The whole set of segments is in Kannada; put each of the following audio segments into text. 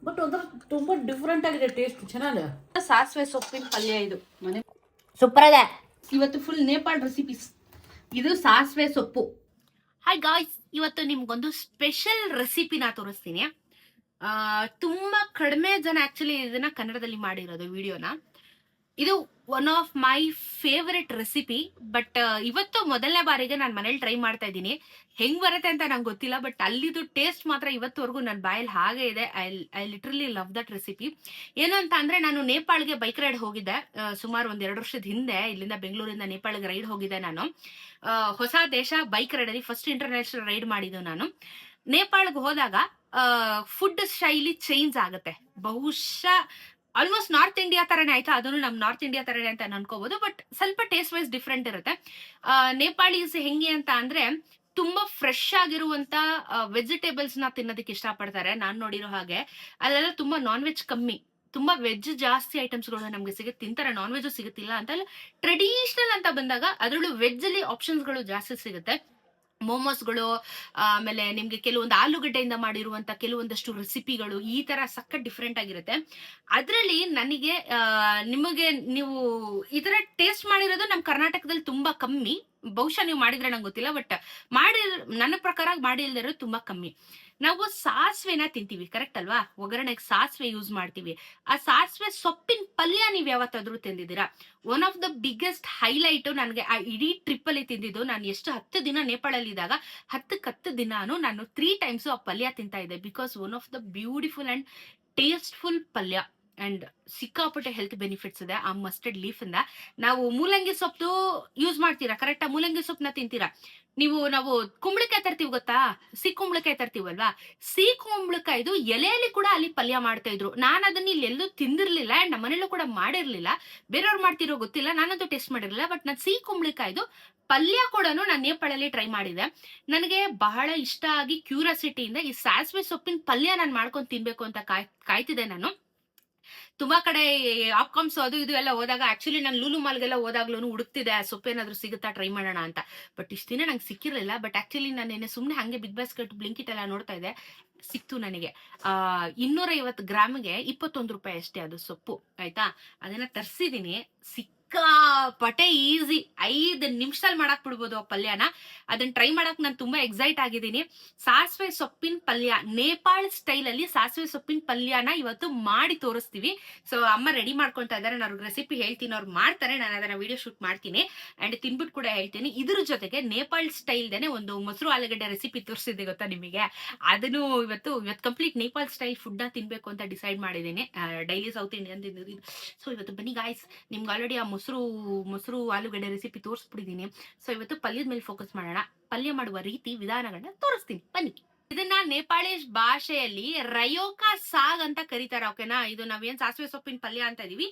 ಬಟ್ ಒಂಥರ ತುಂಬಾ ಡಿಫ್ರೆಂಟ್ ಆಗಿದೆ ಟೇಸ್ಟ್. ಚೆನ್ನಾಗಿದೆ. ಸಾಸಿವೆ ಸೊಪ್ಪಿನ ಪಲ್ಯ ಇದು ಮನೆ ಸೂಪರ್ ಇದೆ. ಇವತ್ತು ಫುಲ್ ನೇಪಾಳ ರೆಸಿಪೀಸ್. ಇದು ಸಾಸಿವೆ ಸೊಪ್ಪು. ಹಾಯ್ ಗಾಯ್ಸ್, ಇವತ್ತು ನಿಮ್ಗೊಂದು ಸ್ಪೆಷಲ್ ರೆಸಿಪಿನ ತೋರಿಸ್ತೀನಿ. ತುಂಬಾ ಕಡಿಮೆ ಜನ ಆಕ್ಚುಲಿ ಇದನ್ನ ಕನ್ನಡದಲ್ಲಿ ಮಾಡಿರೋದು ವಿಡಿಯೋನ. ಇದು one of my favourite recipe. But ಇವತ್ತು ಮೊದಲನೇ ಬಾರಿಗೆ ನಾನು ಮನೇಲಿ ಟ್ರೈ ಮಾಡ್ತಾ ಇದ್ದೀನಿ. ಹೆಂಗ್ ಬರುತ್ತೆ ಅಂತ ನಂಗೆ ಗೊತ್ತಿಲ್ಲ, ಬಟ್ ಅಲ್ಲಿದು ಟೇಸ್ಟ್ ಮಾತ್ರ ಇವತ್ತವರೆಗೂ ನನ್ನ ಬಾಯಲ್ಲಿ ಹಾಗೆ ಇದೆ. I literally love that recipe. ಏನು ಅಂತ ಅಂದ್ರೆ, ನಾನು ನೇಪಾಳ್ಗೆ ಬೈಕ್ ರೈಡ್ ಹೋಗಿದ್ದೆ ಸುಮಾರು 1-2 ವರ್ಷದ ಹಿಂದೆ. ಇಲ್ಲಿಂದ ಬೆಂಗಳೂರಿಂದ ನೇಪಾಳ್ಗೆ ರೈಡ್ ಹೋಗಿದ್ದೆ ನಾನು. ಹೊಸ ದೇಶ ಬೈಕ್ ರೈಡ್ ಅಲ್ಲಿ ಫಸ್ಟ್ ಇಂಟರ್ನ್ಯಾಷನಲ್ ರೈಡ್ ಮಾಡಿದ್ದು ನಾನು. ನೇಪಾಳ್ಗೆ ಹೋದಾಗ ಫುಡ್ ಶೈಲಿ ಚೇಂಜ್ ಆಗುತ್ತೆ. ಬಹುಶಃ ಆಲ್ಮೋಸ್ಟ್ ನಾರ್ತ್ ಇಂಡಿಯಾ ತರನೇ ಆಯ್ತಾ, ಅದನ್ನು ನಮ್ ನಾರ್ತ್ ಇಂಡಿಯಾ ತರನೇ ಅಂತ ಅನ್ಕೋಬಹುದು. ಬಟ್ ಸ್ವಲ್ಪ ಟೇಸ್ಟ್ ವೈಸ್ ಡಿಫ್ರೆಂಟ್ ಇರುತ್ತೆ. ನೇಪಾಳೀಸ್ ಹೆಂಗೆ ಅಂತ ಅಂದ್ರೆ, ತುಂಬಾ ಫ್ರೆಶ್ ಆಗಿರುವಂತ ವೆಜಿಟೇಬಲ್ಸ್ ನ ತಿನ್ನೋದಕ್ಕೆ ಇಷ್ಟಪಡ್ತಾರೆ. ನಾನ್ ನೋಡಿರೋ ಹಾಗೆ ಅಲ್ಲೆಲ್ಲ ತುಂಬಾ ನಾನ್ ವೆಜ್ ಕಮ್ಮಿ, ತುಂಬಾ ವೆಜ್ ಜಾಸ್ತಿ ಐಟಮ್ಸ್ ಗಳು ನಮ್ಗೆ ಸಿಗುತ್ತೆ. ತಿಂತಾರೆ, ನಾನ್ ವೆಜ್ ಸಿಗುತ್ತಿಲ್ಲ ಅಂತ. ಟ್ರೆಡಿಷನಲ್ ಅಂತ ಬಂದಾಗ ಅದರಲ್ಲೂ ವೆಜ್ ಅಲ್ಲಿ ಆಪ್ಷನ್ಸ್ ಗಳು ಜಾಸ್ತಿ ಸಿಗುತ್ತೆ. ಮೋಮೋಸ್ಗಳು, ಆಮೇಲೆ ನಿಮ್ಗೆ ಕೆಲವೊಂದು ಆಲೂಗಡ್ಡೆಯಿಂದ ಮಾಡಿರುವಂತ ಕೆಲವೊಂದಷ್ಟು ರೆಸಿಪಿಗಳು, ಈ ತರ ಸಖತ್ ಡಿಫ್ರೆಂಟ್ ಆಗಿರುತ್ತೆ. ಅದ್ರಲ್ಲಿ ನನಗೆ ನಿಮಗೆ ನೀವು ಈ ತರ ಟೇಸ್ಟ್ ಮಾಡಿರೋದು ನಮ್ ಕರ್ನಾಟಕದಲ್ಲಿ ತುಂಬಾ ಕಮ್ಮಿ. ಬಹುಶಃ ನೀವು ಮಾಡಿದ್ರೆ ನಂಗೆ ಗೊತ್ತಿಲ್ಲ, ಬಟ್ ನನ್ನ ಪ್ರಕಾರ ಮಾಡಿಲ್ದಿರೋದು ತುಂಬಾ ಕಮ್ಮಿ. ನಾವು ಸಾಸಿವೆನ ತಿಂತೀವಿ, ಕರೆಕ್ಟ್ ಅಲ್ವಾ? ಒಗ್ಗರಣೆಗೆ ಸಾಸಿವೆ ಯೂಸ್ ಮಾಡ್ತೀವಿ. ಆ ಸಾಸಿವೆ ಸೊಪ್ಪಿನ ಪಲ್ಯ ನೀವ್ ಯಾವತ್ತಾದ್ರೂ ತಿಂದಿದ್ದೀರಾ? One of the biggest highlight ನನಗೆ ಆ ಇಡೀ ಟ್ರಿಪ್ ಅಲ್ಲಿ ತಿಂದಿದ್ದು. ನಾನು ಎಷ್ಟು 10 ದಿನ ನೇಪಾಳಲ್ಲಿ ಇದ್ದಾಗ 10 ದಿನಾನು ನಾನು 3 ಟೈಮ್ಸ್ ಆ ಪಲ್ಯ ತಿಂತಾ ಇದ್ದೆ. Because one of the beautiful and tasteful ಪಲ್ಯ. ಅಂಡ್ ಸಿಕ್ಕಾಪಟ್ಟೆ ಹೆಲ್ತ್ ಬೆನಿಫಿಟ್ಸ್ ಇದೆ ಆ ಮಸ್ಟರ್ಡ್ ಲೀಫ್ ಇಂದ. ನಾವು ಮೂಲಂಗಿ ಸೊಪ್ಪು ಯೂಸ್ ಮಾಡ್ತೀರಾ, ಕರೆಕ್ಟಾ? ಮೂಲಂಗಿ ಸೊಪ್ಪನ್ನ ತಿಂತೀರಾ ನಾವು ಕುಂಬಳಕಾಯಿ ತರ್ತೀವಿ, ಗೊತ್ತಾ? ಕುಂಬಳಕಾಯಿ ತರ್ತೀವಲ್ವಾ? ಕುಂಬಳಕಾಯ್ದು ಎಲೆಯಲ್ಲಿ ಕೂಡ ಅಲ್ಲಿ ಪಲ್ಯ ಮಾಡ್ತಾ ಇದ್ರು. ನಾನು ಅದನ್ನ ಇಲ್ಲಿ ಎಲ್ಲೂ ತಿಂದಿರ್ಲಿಲ್ಲ, ಅಂಡ್ ನಮ್ಮ ಮನೇಲೂ ಕೂಡ ಮಾಡಿರ್ಲಿಲ್ಲ. ಬೇರೆಯವ್ರು ಮಾಡ್ತಿರೋ ಗೊತ್ತಿಲ್ಲ, ನಾನಂತೂ ಟೇಸ್ಟ್ ಮಾಡಿರ್ಲಿಲ್ಲ. ಬಟ್ ನಾನು ಕುಂಬಳಕಾಯ್ದು ಪಲ್ಯ ಕೂಡ ನಾನು ನೇಪಾಳಲ್ಲಿ ಟ್ರೈ ಮಾಡಿದೆ. ನನಗೆ ಬಹಳ ಇಷ್ಟ ಆಗಿ ಕ್ಯೂರಿಯಾಸಿಟಿಯಿಂದ ಈ ಸಾಸಿವೆ ಸೊಪ್ಪಿನ ಪಲ್ಯ ನಾನು ಮಾಡ್ಕೊಂಡು ತಿನ್ಬೇಕು ಅಂತ ಕಾಯ್ತಿದ್ದೆ ನಾನು. ತುಂಬಾ ಕಡೆ ಆಪ್ಕಾಮ್ಸ್ ಅದು ಇದು ಎಲ್ಲ ಹೋದಾಗ, ಆಕ್ಚುಲಿ ನಾನು ಲೂಲು ಮಾಲ್ಗೆಲ್ಲ ಹೋದಾಗ್ಲೂ ಹುಡುಕ್ತಿದೆ ಆ ಸೊಪ್ಪು ಏನಾದ್ರು ಸಿಗುತ್ತಾ ಟ್ರೈ ಮಾಡೋಣ ಅಂತ. ಬಟ್ ಇಷ್ಟ ದಿನ ನಂಗೆ ಸಿಕ್ಕಿರ್ಲಿಲ್ಲ. ಬಟ್ ಆಕ್ಚುಲಿ ನಾನು ಸುಮ್ನೆ ಹಂಗೆ ಬಿಗ್ ಬಾಸ್ಕೆಟ್ ಬ್ಲಿಂಕಿಟ್ ಎಲ್ಲ ನೋಡ್ತಾ ಇದ್ದೆ, ಸಿಕ್ತು ನನಗೆ. 250 ಗ್ರಾಮ್ಗೆ 21 ರೂಪಾಯಿ ಅಷ್ಟೇ ಅದು ಸೊಪ್ಪು, ಆಯ್ತಾ? ಅದನ್ನ ತರ್ಸಿದೀನಿ. ಸಿಕ್ಕಾಪಟ್ಟೆ ಈಸಿ, 5 ನಿಮಿಷದಲ್ಲಿ ಮಾಡಕ್ ಬಿಡ್ಬೋದು ಆ ಪಲ್ಯನ. ಅದನ್ನ ಟ್ರೈ ಮಾಡಕ್ ನಾನು ತುಂಬಾ ಎಕ್ಸೈಟ್ ಆಗಿದ್ದೀನಿ. ಸಾಸಿವೆ ಸೊಪ್ಪಿನ ಪಲ್ಯ, ನೇಪಾಳ ಸ್ಟೈಲ್ ಅಲ್ಲಿ ಸಾಸಿವೆ ಸೊಪ್ಪಿನ ಪಲ್ಯನ ಇವತ್ತು ಮಾಡಿ ತೋರಿಸ್ತೀವಿ. ಸೊ ಅಮ್ಮ ರೆಡಿ ಮಾಡ್ಕೊಂತಾ ಇದಾರೆ, ನಾನು ರೆಸಿಪಿ ಹೇಳ್ತೀನಿ, ಅವ್ರು ಮಾಡ್ತಾರೆ, ನಾನು ಅದನ್ನ ವಿಡಿಯೋ ಶೂಟ್ ಮಾಡ್ತೀನಿ ಅಂಡ್ ತಿನ್ಬಿಟ್ಟು ಕೂಡ ಹೇಳ್ತೀನಿ. ಇದ್ರ ಜೊತೆಗೆ ನೇಪಾಳ ಸ್ಟೈಲ್ ದೇನೆ ಒಂದು ಮೊಸರು ಆಲೂಗಡ್ಡೆ ರೆಸಿಪಿ ತೋರಿಸಿದ್ದೆ, ಗೊತ್ತಾ ನಿಮಗೆ? ಅದನ್ನು ಇವತ್ತು ಕಂಪ್ಲೀಟ್ ನೇಪಾಳ ಸ್ಟೈಲ್ ಫುಡ್ ನ ತಿನ್ಬೇಕು ಅಂತ ಡಿಸೈಡ್ ಮಾಡಿದ್ದೀನಿ. ಡೈಲಿ ಸೌತ್ ಇಂಡಿಯನ್ ತಿಂದಿದ್ದೀನಿ. ಸೊ ಇವತ್ತು ಬನ್ನಿ ಗಾಯ್ಸ್, ನಿಮ್ಗೆ ಆಲ್ರೆಡಿ ಆ ಮೊಸರು ಆಲೂಗಡ್ಡೆ ರೆಸಿಪಿ ತೋರಿಸ್ಬಿಟ್ಟಿದ್ದೀನಿ. ಸೊ ಇವತ್ತು ಪಲ್ಯದ ಮೇಲೆ ಫೋಕಸ್ ಮಾಡೋಣ. ಪಲ್ಯ ಮಾಡುವ ರೀತಿ ವಿಧಾನಗಳನ್ನ ತೋರಿಸ್ತೀನಿ, ಬನ್ನಿ. ಇದನ್ನ ನೇಪಾಳಿ ಭಾಷೆಯಲ್ಲಿ ರಯೋಕಾ ಸಾಗ್ ಅಂತ ಕರೀತಾರೆ, ಓಕೆನಾ? ಇದು ನಾವೇನ್ ಸಾಸಿವೆ ಸೊಪ್ಪಿನ ಪಲ್ಯ ಅಂತ ಇದೀವಿ,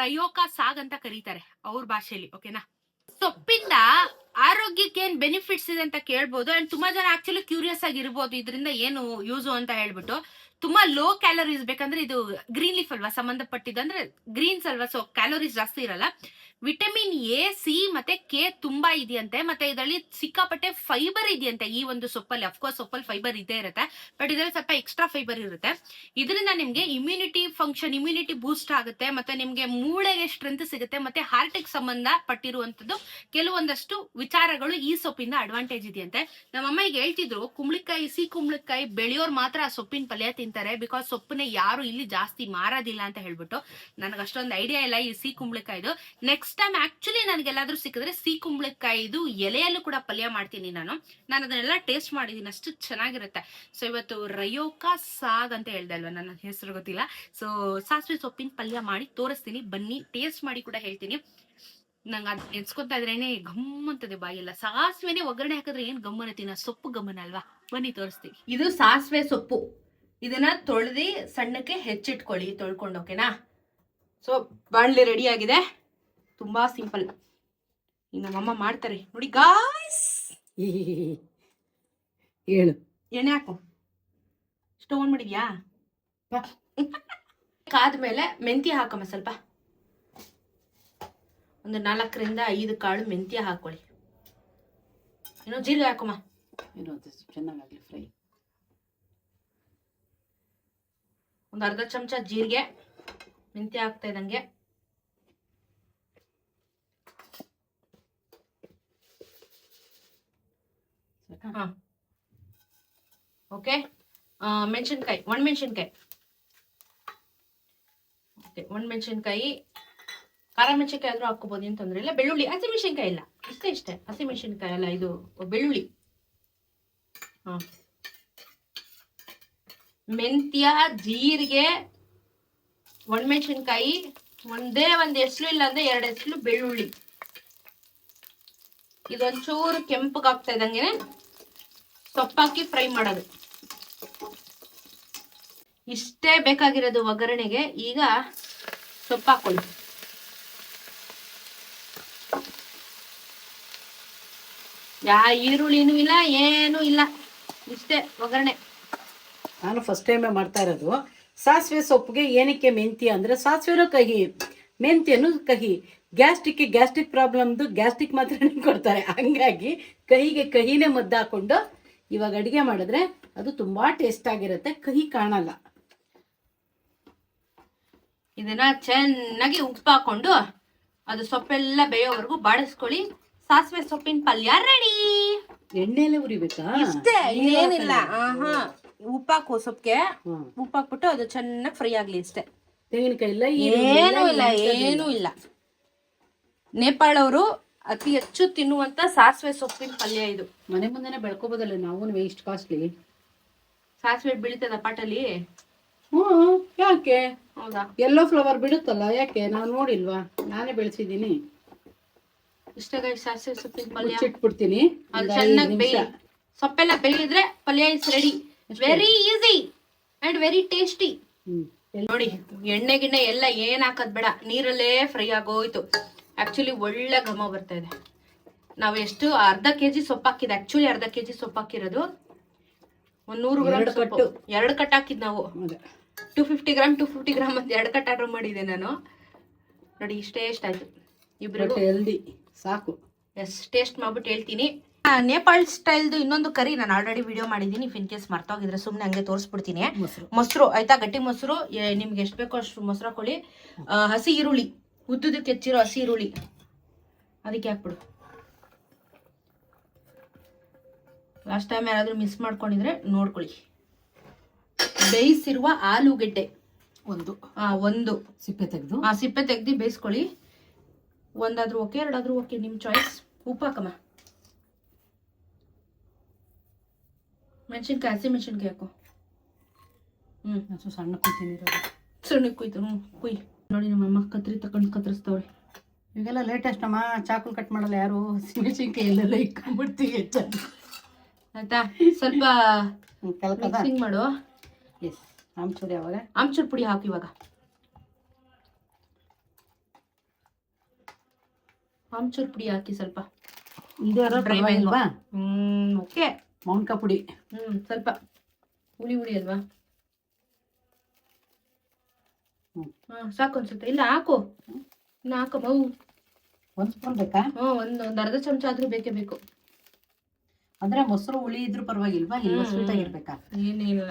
ರಯೋಕಾ ಸಾಗ್ ಅಂತ ಕರೀತಾರೆ ಅವ್ರ ಭಾಷೆಯಲ್ಲಿ, ಓಕೆನಾ? ಸೊಪ್ಪಿಂದ ಆರೋಗ್ಯಕ್ಕೆ ಏನ್ ಬೆನಿಫಿಟ್ಸ್ ಇದೆ ಅಂತ ಕೇಳ್ಬೋದು. ಅಂಡ್ ತುಂಬಾ ಜನ ಆಕ್ಚುಲಿ ಕ್ಯೂರಿಯಸ್ ಆಗಿರ್ಬೋದು, ಇದರಿಂದ ಏನು ಯೂಸು ಅಂತ ಹೇಳ್ಬಿಟ್ಟು. ತುಂಬಾ ಲೋ ಕ್ಯಾಲೋರೀಸ್, ಬೇಕಂದ್ರೆ ಇದು ಗ್ರೀನ್ ಲೀಫ್ ಅಲ್ವಾ ಸಂಬಂಧಪಟ್ಟಿದ್ದು, ಅಂದ್ರೆ ಗ್ರೀನ್ಸ್ ಅಲ್ವಾ, ಸೊ ಕ್ಯಾಲೋರೀಸ್ ಜಾಸ್ತಿ ಇರಲ್ಲ. ವಿಟಮಿನ್ ಎ, ಸಿ ಮತ್ತೆ ಕೆ ತುಂಬಾ ಇದೆಯಂತೆ. ಮತ್ತೆ ಇದರಲ್ಲಿ ಸಿಕ್ಕಾಪಟ್ಟೆ ಫೈಬರ್ ಇದೆಯಂತೆ ಈ ಒಂದು ಸೊಪ್ಪಲ್ಲಿ. ಅಫ್ಕೋರ್ಸ್ ಸೊಪ್ಪಲ್ಲಿ ಫೈಬರ್ ಇದ್ದೇ ಇರುತ್ತೆ, ಬಟ್ ಇದರಲ್ಲಿ ಸ್ವಲ್ಪ ಎಕ್ಸ್ಟ್ರಾ ಫೈಬರ್ ಇರುತ್ತೆ. ಇದರಿಂದ ನಿಮ್ಗೆ ಇಮ್ಯುನಿಟಿ ಬೂಸ್ಟ್ ಆಗುತ್ತೆ, ಮತ್ತೆ ನಿಮ್ಗೆ ಮೂಳೆಗೆ ಸ್ಟ್ರೆಂತ್ ಸಿಗುತ್ತೆ, ಮತ್ತೆ ಹಾರ್ಟಿಗೆ ಸಂಬಂಧ ಪಟ್ಟಿರುವಂತದ್ದು ಕೆಲವೊಂದಷ್ಟು ವಿಚಾರಗಳು ಈ ಸೊಪ್ಪಿಂದ ಅಡ್ವಾಂಟೇಜ್ ಇದೆಯಂತೆ. ನಮ್ಮಮ್ಮ ಈಗ ಹೇಳ್ತಿದ್ರು, ಕುಂಬಳಕಾಯಿ ಬೆಳೆಯೋರು ಮಾತ್ರ ಆ ಸೊಪ್ಪಿನ ಪಲ್ಯ ತಿಂತಾರೆ, ಬಿಕಾಸ್ ಸೊಪ್ಪನ್ನ ಯಾರು ಇಲ್ಲಿ ಜಾಸ್ತಿ ಮಾರೋದಿಲ್ಲ ಅಂತ ಹೇಳ್ಬಿಟ್ಟು. ನನಗೆ ಅಷ್ಟೊಂದು ಐಡಿಯಾ ಇಲ್ಲ ಈ ಕುಂಬಳಕಾಯ್ದು. ನೆಕ್ಸ್ಟ್ ಟೈಮ್ ಆಕ್ಚುಲಿ ನನಗೆಲ್ಲಾದ್ರೂ ಸಿಕ್ಕಿದ್ರೆ ಕುಂಬಳಕಾಯಿದು ಎಲೆಯಲ್ಲೂ ಕೂಡ ಪಲ್ಯ ಮಾಡ್ತೀನಿ ನಾನು ಅದನ್ನೆಲ್ಲ ಟೇಸ್ಟ್ ಮಾಡಿದೀನಿ, ಅಷ್ಟು ಚೆನ್ನಾಗಿರುತ್ತೆ. ಸೊ ಇವತ್ತು ರಯೋಕಾ ಸಾಗ್ ಅಂತ ಹೇಳ್ದೆ ಅಲ್ವಾ, ನನ್ನ ಹೆಸರು ಗೊತ್ತಿಲ್ಲ. ಸೊ ಸಾಸಿವೆ ಸೊಪ್ಪಿನ ಪಲ್ಯ ಮಾಡಿ ತೋರಿಸ್ತೀನಿ, ಬನ್ನಿ. ಟೇಸ್ಟ್ ಮಾಡಿ ಕೂಡ ಹೇಳ್ತೀನಿ. ನಂಗೆ ಅದ್ ನೆನ್ಸ್ಕೊತಾ ಇದ್ರೇನೆ ಗಮ್ ಅಂತದೆ ಬಾಯೆಲ್ಲ. ಸಾಸಿವೆನೆ ಒಗ್ಗರಣೆ ಹಾಕಿದ್ರೆ ಏನ್ ಗಮ್ಮನತಿನ, ಸೊಪ್ಪು ಗಮ್ಮನ ಅಲ್ವಾ? ಬನ್ನಿ ತೋರಿಸ್ತೀವಿ. ಇದು ಸಾಸಿವೆ ಸೊಪ್ಪು. ಇದನ್ನ ತೊಳೆದಿ ಸಣ್ಣಕ್ಕೆ ಹೆಚ್ಚಿಟ್ಕೊಳ್ಳಿ, ತೊಳ್ಕೊಂಡು, ಓಕೆನಾ? ಸೊ ಬಾಣ್ಲಿ ರೆಡಿ ಆಗಿದೆ, ತುಂಬಾ ಸಿಂಪಲ್. ನಮ್ಮಮ್ಮ ಮಾಡ್ತಾರೆ ನೋಡಿ ಗಾಯ್ಸ್. ಹೇಳು. ಎಣ್ಣೆ ಹಾಕು. ಸ್ಟವ್ ಆನ್ ಮಾಡಿದ್ಯಾ? ಕಾದ್ಮೇಲೆ ಮೆಂತ್ಯ ಹಾಕಮ್ಮ, ಸ್ವಲ್ಪ ಒಂದು 4ರಿಂದ 5 ಕಾಳು ಮೆಂತ್ಯ ಹಾಕೊಳ್ಳಿ. ಏನೋ ಜೀರಿಗೆ ಹಾಕಮ್ಮ, ಏನೋ ಚೆನ್ನಾಗಾಗ್ಲಿ ಫ್ರೈ. ಒಂದು ಅರ್ಧ ಚಮಚ ಜೀರಿಗೆ, ಮೆಂತ್ಯ ಹಾಕ್ತಾ ಇದ್ದಂಗೆ. ಹಾ ಓಕೆ. ಮೆಣಸಿನ್ಕಾಯಿ, ಒಣಮೆಣಸಿನ್ಕಾಯಿ. ಓಕೆ, ಒಣಮೆಣಸಿನ್ಕಾಯಿ, ಖಾರ ಮೆಣಸಿನ್ಕಾಯಿ ಆದ್ರೂ ಹಾಕೋಬಹುದು, ಏನು ತೊಂದರೆ ಇಲ್ಲ. ಬೆಳ್ಳುಳ್ಳಿ, ಹಸಿಮೆಣಸಿನ್ಕಾಯಿ ಇಲ್ಲ, ಇಷ್ಟೇ ಹಸಿಮೆಣಸಿನ್ಕಾಯಿ ಅಲ್ಲ, ಇದು ಬೆಳ್ಳುಳ್ಳಿ. ಹಾ, ಮೆಂತ್ಯ, ಜೀರಿಗೆ, ಒಣಮೆಣಸಿನ್ಕಾಯಿ, ಒಂದೇ ಒಂದು ಎಸ್ಲು ಇಲ್ಲ ಅಂದ್ರೆ 2 ಎಸ್ಲು ಬೆಳ್ಳುಳ್ಳಿ. ಇದೊಂಚೂರು ಕೆಂಪಗಾಗ್ತಾ ಇದ್ದಂಗೆ ಸೊಪ್ಪಾಕಿ ಫ್ರೈ ಮಾಡೋದು. ಇಷ್ಟೇ ಬೇಕಾಗಿರೋದು ಒಗ್ಗರಣೆಗೆ. ಈಗ ಸೊಪ್ಪು ಹಾಕೊಳ್ಳಿ. ಈರುಳ್ಳಿನೂ ಇಲ್ಲ, ಏನೂ ಇಲ್ಲ, ಇಷ್ಟೇ ಒಗ್ಗರಣೆ. ನಾನು ಫಸ್ಟ್ ಟೈಮೇ ಮಾಡ್ತಾ ಇರೋದು. ಸಾಸಿವೆ ಸೊಪ್ಪಿಗೆ ಏನಕ್ಕೆ ಮೆಂತ್ಯ ಅಂದರೆ ಸಾಸಿವೆನೂ ಕಹಿ, ಮೆಂತ್ಯನೂ ಕಹಿ. ಗ್ಯಾಸ್ಟ್ರಿಕ್ ಪ್ರಾಬ್ಲಮ್ದು ಗ್ಯಾಸ್ಟ್ರಿಕ್ ಮಾತ್ರ ಕೊಡ್ತಾರೆ. ಹಂಗಾಗಿ ಕಹಿನೇ ಮದ್ದು ಹಾಕೊಂಡು ಇವಾಗ ಅಡುಗೆ ಮಾಡಿದ್ರೆ ಅದು ತುಂಬ ಟೇಸ್ಟ್ ಆಗಿರುತ್ತೆ, ಕಹಿ ಕಾಣಲ್ಲ. ಇದನ್ನ ಚೆನ್ನಾಗಿ ಉಪ್ಪು ಹಾಕೊಂಡು ಅದು ಸೊಪ್ಪೆಲ್ಲ ಬೇಯೋವರೆಗೂ ಬಾಡಿಸ್ಕೊಳ್ಳಿ. ಸಾಸಿವೆ ಸೊಪ್ಪಿನ ಪಲ್ಯ ರೆಡಿ. ಎಣ್ಣೆಲೆ ಉರಿಬೇಕಾ? ಇಷ್ಟೇ, ಏನಿಲ್ಲ. ಉಪ್ಪಾಕು ಸೊಪ್ಪಿಗೆ ಉಪ್ಪು ಹಾಕ್ಬಿಟ್ಟು ಅದು ಚೆನ್ನಾಗಿ ಫ್ರೈ ಆಗ್ಲಿ ಅಷ್ಟೇ. ತೆಂಗಿನಕಾಯಿ ಇಲ್ಲ, ಏನೂ ಇಲ್ಲ. ನೇಪಾಳ ಅವರು ಅತಿ ಹೆಚ್ಚು ತಿನ್ನುವಂತ ಸಾಸಿವೆ ಸೊಪ್ಪಿನ ಪಲ್ಯ ಇದು. ಮನೆ ಮುಂದೆನೆ ಬೆಳ್ಕೋಬೋದಲ್ಲ ನಾವು, ಇಷ್ಟು ಕಾಸ್ಟ್ಲಿ. ಸಾಸಿವೆ ಬೀಳ್ತದ ಪಾಟಲ್ಲಿ? ಯಾಕೆ? ಹೌದಾ? ಎಲ್ಲೋ ಫ್ಲವರ್ ಬಿಡುತ್ತಲ್ಲ, ಯಾಕೆ? ನಾವು ನೋಡಿಲ್ವಾ? ನಾನೇ ಬೆಳೆಸಿದ್ದೀನಿ. ಇಷ್ಟಗಾಗಿ ಸಾಸಿವೆ ಸೊಪ್ಪಿನ ಪಲ್ಯ ಇಟ್ಬಿಡ್ತೀನಿ. ಅದು ಚೆನ್ನಾಗಿ ಸೊಪ್ಪೆಲ್ಲ ಬೇಯಿದ್ರೆ ಪಲ್ಯ is ready. Very easy and very tasty. ನೋಡಿ, ಎಣ್ಣೆ ಗಿಣ್ಣೆ ಎಲ್ಲ ಏನ್ ಹಾಕದ್ ಬೇಡ, ನೀರಲ್ಲೇ ಫ್ರೈ ಆಗೋಯ್ತು. ಆಕ್ಚುಲಿ ಒಳ್ಳೆ ಘಮ ಬರ್ತಾ ಇದೆ. ನಾವು ಎಷ್ಟು ಅರ್ಧ ಕೆಜಿ ಸೊಪ್ಪು ಹಾಕಿದೆ. ಆಕ್ಚುಲಿ ಅರ್ಧ ಕೆಜಿ ಸೊಪ್ಪು ಹಾಕಿರೋದು. 100 ಗ್ರಾಮ್ ಸೊಪ್ಪು 2 ಕಟ್ ಹಾಕಿದ್ ನಾವು. 250 ಗ್ರಾಮ್ ಅಂತ 2 ಕಟ್ ಆರ್ಡರ್ ಮಾಡಿದೆ ನಾನು. ನೋಡಿ, ಇಷ್ಟೇ ಆಯ್ತು ಇಬ್ರಿಗೂ. ಹೆಲ್ದಿ ಸಾಕು. ಎಸ್, ಟೇಸ್ಟ್ ಮಾಡ್ಬಿಟ್ಟು ಹೇಳ್ತೀನಿ. ನೇಪಾಳ್ ಸ್ಟೈಲ್ದು ಇನ್ನೊಂದು ಕರಿ ನಾನು ಆಲ್ರೆಡಿ ವಿಡಿಯೋ ಮಾಡಿದ್ದೀನಿ. ಇನ್ ಕೇಸ್ ಮರ್ತೋಗಿದ್ರೆ ಸುಮ್ಮನೆ ಹಂಗೆ ತೋರಿಸ್ಬಿಡ್ತೀನಿ. ಮೊಸರು ಆಯ್ತಾ, ಗಟ್ಟಿ ಮೊಸರು, ನಿಮ್ಗೆ ಎಷ್ಟು ಬೇಕೋ ಅಷ್ಟು ಮೊಸರು ಹಾಕೊಳ್ಳಿ. ಹಸಿ ಈರುಳ್ಳಿ, ಉದ್ದುದಕ್ಕೆ ಹೆಚ್ಚಿರೋ ಹಸಿ ಈರುಳ್ಳಿ ಅದಕ್ಕೆ ಹಾಕ್ಬಿಡು. ಲಾಸ್ಟ್ ಟೈಮ್ ಯಾರಾದ್ರೂ ಮಿಸ್ ಮಾಡ್ಕೊಂಡಿದ್ರೆ ನೋಡ್ಕೊಳ್ಳಿ. ಬೇಯಿಸಿರುವ ಆಲೂಗೆಡ್ಡೆ ಒಂದು ಸಿಪ್ಪೆ ತೆಗ್ದು ಬೇಯಿಸ್ಕೊಳ್ಳಿ. ಒಂದಾದ್ರೂ ಓಕೆ, 2 ಆದ್ರೂ ಓಕೆ, ನಿಮ್ ಚಾಯ್ಸ್. ಉಪ್ಪು ಹಾಕಮ್ಮ. ಮೆಣಸಿನ್ಕಾಯಿ, ಹಸಿ ಮೆಣಸಿನ್ಕಾಯಿ ಹಾಕು. ಸಣ್ಣ ಕುಯ್ತೀನಿ, ಸಣ್ಣ ಕುಯ್ತು. ಕುಯ್. ನೋಡಿ, ನಮ್ಮಮ್ಮ ಕತ್ರಿ ತಗೊಂಡು ಕತ್ತರಿಸ್ತವ್ರೆ. ಈಗೆಲ್ಲ ಲೇಟೆಸ್ಟ್ ಅಮ್ಮ, ಚಾಕು ಕಟ್ ಮಾಡಲ್ಲ ಯಾರು. ಹಸಿ ಮೆಣಸಿನ್ಕಾಯಿ ಎಲ್ಲೆಲ್ಲ ಇಟ್ಕೊಂಡ್ಬಿಡ್ತೀವಿ ಹೆಚ್ಚಾಗಿ. ಆಯ್ತಾ? ಸ್ವಲ್ಪ ಮಿಕ್ಸಿಂಗ್ ಮಾಡು. ಎಸ್, ಆಮ್ಚೂರು ಯಾವಾಗ? ಆಮ್ಚೂರು ಪುಡಿ ಹಾಕು ಇವಾಗ. ಆಮ್ಚೂರು ಪುಡಿ ಹಾಕಿ ಸ್ವಲ್ಪ. ಡ್ರೈ ಅಲ್ವಾ? ಓಕೆ. ಮೌನ್ಕ ಪುಡಿ ಸ್ವಲ್ಪ ಹುಳಿ ಅಲ್ವಾ? ಸಾಕು ಅನ್ಸುತ್ತೆ. ಇಲ್ಲ ಹಾಕು, ಇನ್ನು ಹಾಕಮ್ಮ. 1 ಸ್ಪೂನ್ ಬೇಕಾ? ಒಂದು ಅರ್ಧ ಚಮಚ ಆದ್ರೂ ಬೇಕೇ ಬೇಕು. ಅಂದ್ರೆ ಮೊಸರು ಹುಳಿ ಇದ್ರೂ ಪರವಾಗಿಲ್ವಾ? ಇಲ್ಲ ಸ್ವೀಟ್ ಆಗಿರ್ಬೇಕಾ? ಏನಿಲ್ಲ,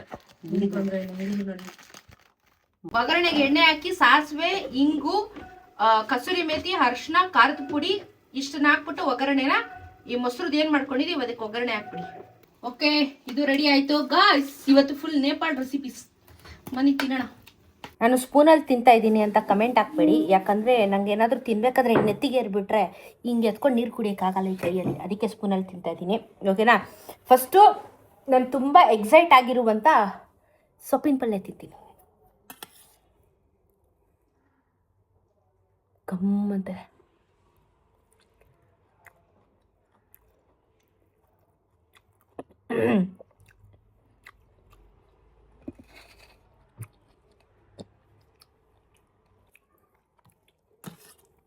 ಒಗ್ಗರಣೆಗೆ ಎಣ್ಣೆ ಹಾಕಿ ಸಾಸಿವೆ, ಇಂಗು, ಕಸೂರಿ ಮೇಥಿ, ಅರಿಶಿನ, ಖಾರದ ಪುಡಿ ಇಷ್ಟನ್ನ ಹಾಕ್ಬಿಟ್ಟು ಒಗ್ಗರಣೆನ ಈ ಮೊಸರುದು ಏನ್ ಮಾಡ್ಕೊಂಡಿದೀವಿ ಅದಕ್ಕೆ ಒಗ್ಗರಣೆ ಹಾಕ್ಬಿಡಿ. ಓಕೆ, ಇದು ರೆಡಿ ಆಯ್ತು ಗಾಯ್ಸ್. ಇವತ್ತು ಫುಲ್ ನೇಪಾಳ್ ರೆಸಿಪೀಸ್. ಬನ್ನಿ ತಿನ್ನೋಣ. ನಾನು ಸ್ಪೂನಲ್ಲಿ ತಿಂತಾ ಇದ್ದೀನಿ ಅಂತ ಕಮೆಂಟ್ ಹಾಕ್ಬೇಡಿ. ಯಾಕಂದರೆ ನಂಗೆ ಏನಾದರೂ ತಿನ್ನಬೇಕಾದ್ರೆ ನೆತ್ತಿಗೆ ಏರ್ಬಿಟ್ರೆ ಹಿಂಗೆ ಎತ್ಕೊಂಡು ನೀರು ಕುಡಿಯೋಕ್ಕಾಗಲ್ಲ ಈ ಕೈಯಲ್ಲಿ. ಅದಕ್ಕೆ ಸ್ಪೂನಲ್ಲಿ ತಿಂತಾ ಇದ್ದೀನಿ. ಓಕೆನಾ? ಫಸ್ಟು ನಾನು ತುಂಬ ಎಕ್ಸೈಟ್ ಆಗಿರುವಂಥ ಸೊಪ್ಪಿನ ಪಲ್ಯ ತಿಂತೀನಿ. ಗಮ್ಮಂತೆ.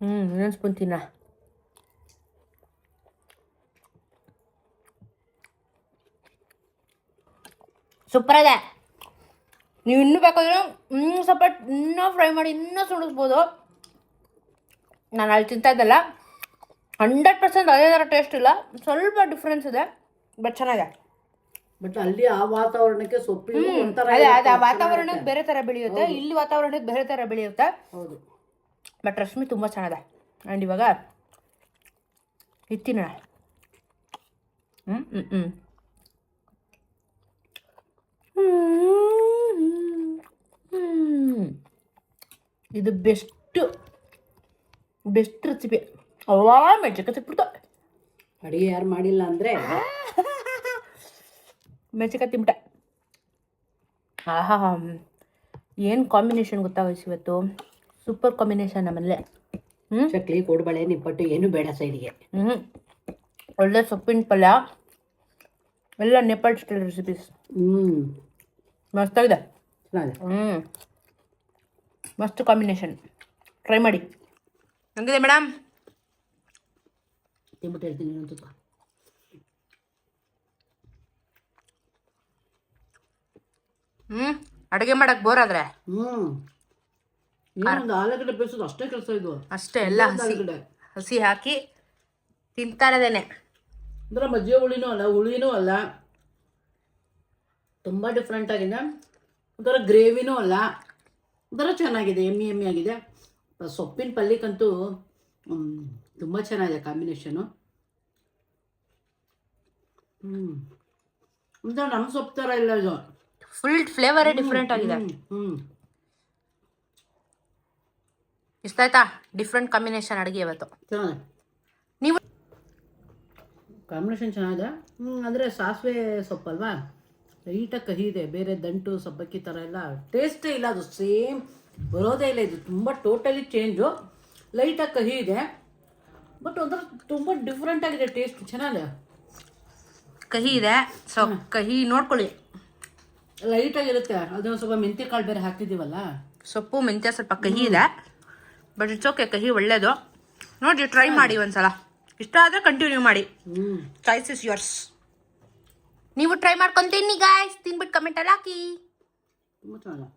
ಇನ್ನೊಂದು ಸ್ಪೂನ್ ತಿನ್ನ. ಸೂಪರ್ ಇದೆ. ನೀವು ಇನ್ನೂ ಬೇಕಾದ್ರೆ ಸ್ವಲ್ಪ ಇನ್ನೂ ಫ್ರೈ ಮಾಡಿ ಇನ್ನೂ ಸುಡಿಸ್ಬೋದು. ನಾನು ಅಲ್ಲಿ ತಿಂತಾ ಇದ್ದಲ್ಲ, 100% ಅದೇ ಥರ ಟೇಸ್ಟ್ ಇಲ್ಲ, ಸ್ವಲ್ಪ ಡಿಫ್ರೆನ್ಸ್ ಇದೆ, ಬಟ್ ಚೆನ್ನಾಗಿದೆ. ಬಟ್ ಅಲ್ಲಿ ಆ ವಾತಾವರಣಕ್ಕೆ ಸೊಪ್ಪಿನ ಒಂಥರ ಅದೇ ಇರುತ್ತೆ, ಆ ವಾತಾವರಣಕ್ಕೆ ಚೆನ್ನಾಗಿರುತ್ತೆ. ಬೇರೆ ತರ ಬೆಳೆಯುತ್ತೆ, ಇಲ್ಲಿ ವಾತಾವರಣಕ್ಕೆ ಬೇರೆ ತರ ಬೆಳೆಯುತ್ತೆ. ಹೌದು. ಬಟ್ ರಶ್ಮಿ ತುಂಬಾ ಚೆನ್ನಾಗಿದೆ. ಆ್ಯಂಡ್ ಇವಾಗ ಇತ್ತಿನ ಇದು ಬೆಸ್ಟ್ ರೆಸಿಪಿ. ಅವ್ವಾ ಮೆಣಸಿನ್ಕಾಯಿ ಸಿಕ್ಬಿಡ್ತು. ಅಡಿಗೆ ಯಾರು ಮಾಡಿಲ್ಲ ಅಂದ್ರೆ ಮೆಣಸಿನ್ಕಾಯಿ ತಿಂಬಿಟ್ಟೆ. ಆಹಾ, ಏನು ಕಾಂಬಿನೇಷನ್ ಗೊತ್ತಾಗೈಸ್ ಇವತ್ತು. ಸೂಪರ್ ಕಾಂಬಿನೇಷನ್ ನಮ್ಮಲ್ಲೇ. ಚಕ್ಲಿ, ಕೋಡ್ಬಳೆ, ನಿಪ್ಪಟ್ಟು ಏನು ಬೇಡ ಸೈಡಿಗೆ. ಒಳ್ಳೆ ಸೊಪ್ಪಿನ ಪಲ್ಯ ಎಲ್ಲ ನೇಪಾಳ್ ಸ್ಟೈಲ್ ರೆಸಿಪೀಸ್. ಮಸ್ತಾಗಿದೆ. ಚೆನ್ನಾಗಿದೆ. ಮಸ್ತ್ ಕಾಂಬಿನೇಷನ್. ಟ್ರೈ ಮಾಡಿ. ಹಂಗಿದೆ ಮೇಡಮ್? ತಿಂಬಿಟ್ಟು ಹೇಳ್ತೀನಿ ಇನ್ನೊಂದು ತುಪ್ಪ. ಅಡುಗೆ ಮಾಡಕ್ ಬೋರ್ ಆದ್ರೆ ಇನ್ನೊಂದು ಆಲೂಗಡ್ಡೆ ಬೇಯಿಸೋದು ಅಷ್ಟೇ ಕೆಲಸ ಇದು. ಅಷ್ಟೇ, ಎಲ್ಲ ಹಸಿ ಹಾಕಿ ತಿಂತಾ ಇರೋದೇನೆ. ಅಂದ್ರೆ ಮಜ್ಜಿಗೆ ಹುಳಿನೂ ಅಲ್ಲ, ಹುಳಿನೂ ಅಲ್ಲ, ತುಂಬ ಡಿಫ್ರೆಂಟ್ ಆಗಿದೆ. ಒಂಥರ ಗ್ರೇವಿನೂ ಅಲ್ಲ, ಒಂಥರ ಚೆನ್ನಾಗಿದೆ, ಎಮ್ಮಿ ಆಗಿದೆ. ಸೊಪ್ಪಿನ ಪಲ್ಯಕ್ಕಂತೂ ತುಂಬ ಚೆನ್ನಾಗಿದೆ ಕಾಂಬಿನೇಷನು. ಒಂಥರ ನಮ್ಮ ಸೊಪ್ಪು ಥರ ಇಲ್ಲ ಇದು, ಫುಲ್ ಫ್ಲೇವರೇ ಡಿಫ್ರೆಂಟ್ ಆಗಿದೆ. ಇಷ್ಟ ಆಯ್ತಾ? ಡಿಫ್ರೆಂಟ್ ಕಾಂಬಿನೇಷನ್ ಅಡುಗೆ ಇವತ್ತು. ಚೆನ್ನಾಗಿದೆ. ನೀವು ಕಾಂಬಿನೇಷನ್ ಚೆನ್ನಾಗಿದೆ. ಅಂದರೆ ಸಾಸಿವೆ ಸೊಪ್ಪಲ್ವಾ, ಲೈಟಾಗಿ ಕಹಿ ಇದೆ. ಬೇರೆ ದಂಟು ಸಬ್ಬಕ್ಕಿ ಥರ ಎಲ್ಲ ಟೇಸ್ಟೇ ಇಲ್ಲ, ಅದು ಸೇಮ್ ಬರೋದೇ ಇಲ್ಲ. ಇದು ತುಂಬ ಟೋಟಲಿ ಚೇಂಜು. ಲೈಟಾಗಿ ಕಹಿ ಇದೆ, ಬಟ್ ಒಂಥರ ತುಂಬ ಡಿಫ್ರೆಂಟ್ ಆಗಿದೆ. ಟೇಸ್ಟ್ ಚೆನ್ನಾಗಿದೆ. ಕಹಿ ಇದೆ, ಸೊ ಕಹಿ ನೋಡ್ಕೊಳ್ಳಿ. ಲೈಟಾಗಿರುತ್ತೆ. ಅದನ್ನು ಸ್ವಲ್ಪ ಮೆಂತ್ಯ ಕಾಳು ಬೇರೆ ಹಾಕ್ತಿದ್ದೀವಲ್ಲ, ಸೊಪ್ಪು ಮೆಂತ್ಯ ಸ್ವಲ್ಪ ಕಹಿ ಇದೆ, ಬಟ್ ಇಟ್ಸ್ ಓಕೆ. ಕಹಿ ಒಳ್ಳೇದು. ನೋಡಿ, ಟ್ರೈ ಮಾಡಿ ಒಂದ್ಸಲ. ಇಷ್ಟ ಆದರೆ ಕಂಟಿನ್ಯೂ ಮಾಡಿ. Choice is yours. ನೀವು ಟ್ರೈ ಮಾಡ್ಕೊಂಡು ತಿನ್ನಿ ಗಾಯ್ಸ್. ತಿನ್ಬಿಟ್ಟು ಕಮೆಂಟಲ್ಲಿ ಹಾಕಿ. ತುಂಬ ಚೆನ್ನಾಗಿದೆ.